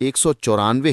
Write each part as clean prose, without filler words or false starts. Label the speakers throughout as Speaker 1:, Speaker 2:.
Speaker 1: 194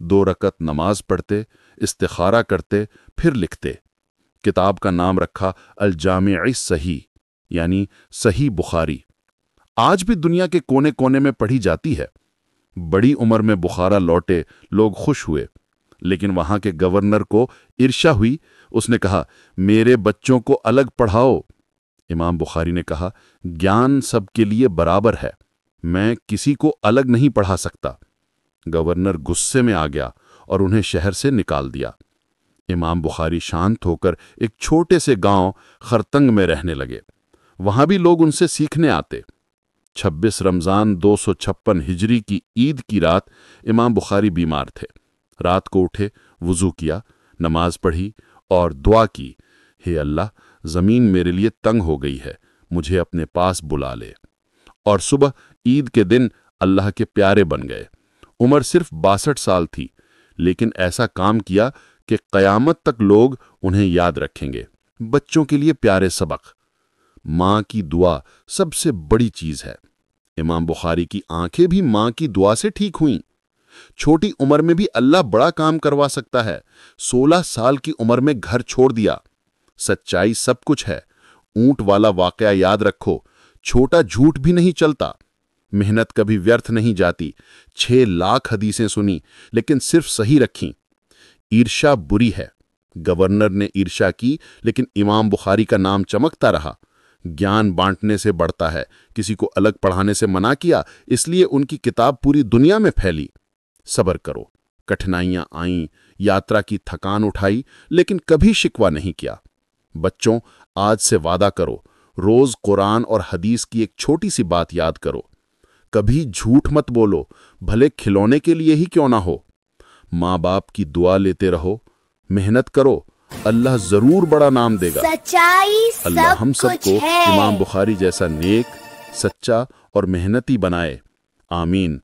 Speaker 2: 2 रकत नमाज पढ़ते, इस्तिखारा करते, फिर लिखते। किताब का नाम रखा अल जामिअ सही, यानी सही बुखारी। आज भी दुनिया के कोने कोने में पढ़ी जाती है। बड़ी उम्र में बुखारा लौटे लोग खुश हुए, लेकिन वहां के गवर्नर को ईर्ष्या हुई। उसने कहा, मेरे बच्चों को अलग पढ़ाओ। इमाम बुखारी ने कहा, ज्ञान सबके लिए बराबर है, मैं किसी को अलग नहीं पढ़ा सकता। गवर्नर गुस्से में आ गया और उन्हें शहर से निकाल दिया। इमाम बुखारी शांत होकर एक छोटे से गांव खरतंग में रहने लगे। वहां भी लोग उनसे सीखने आते। 26 रमजान 256 हिजरी की ईद की रात इमाम बुखारी बीमार थे। रात को उठे, वुजू किया, नमाज पढ़ी और दुआ की, हे अल्लाह, जमीन मेरे लिए तंग हो गई है, मुझे अपने पास बुला ले। और सुबह ईद के दिन अल्लाह के प्यारे बन गए। उम्र सिर्फ 62 साल थी, लेकिन ऐसा काम किया कि क़यामत तक लोग उन्हें याद रखेंगे। बच्चों के लिए प्यारे सबक। माँ की दुआ सबसे बड़ी चीज है। इमाम बुखारी की आंखें भी माँ की दुआ से ठीक हुईं। छोटी उम्र में भी अल्लाह बड़ा काम करवा सकता है। 16 साल की उम्र में घर छोड़ दिया। सच्चाई सब कुछ है। ऊंट वाला वाकया याद रखो, छोटा झूठ भी नहीं चलता। मेहनत कभी व्यर्थ नहीं जाती। 6 लाख हदीसें सुनी, लेकिन सिर्फ सही रखीं। ईर्ष्या बुरी है। गवर्नर ने ईर्ष्या की, लेकिन इमाम बुखारी का नाम चमकता रहा। ज्ञान बांटने से बढ़ता है। किसी को अलग पढ़ाने से मना किया, इसलिए उनकी किताब पूरी दुनिया में फैली। सब्र करो, कठिनाइयां आईं, यात्रा की थकान उठाई, लेकिन कभी शिकवा नहीं किया। बच्चों, आज से वादा करो, रोज कुरान और हदीस की एक छोटी सी बात याद करो। कभी झूठ मत बोलो, भले खिलौने के लिए ही क्यों ना हो। माँ बाप की दुआ लेते रहो, मेहनत करो, अल्लाह जरूर बड़ा नाम देगा।
Speaker 3: सच्चाई
Speaker 2: अल्लाह हम
Speaker 3: सब
Speaker 2: सबको
Speaker 3: कुछ है।
Speaker 2: इमाम बुखारी जैसा नेक, सच्चा और मेहनती बनाए। आमीन।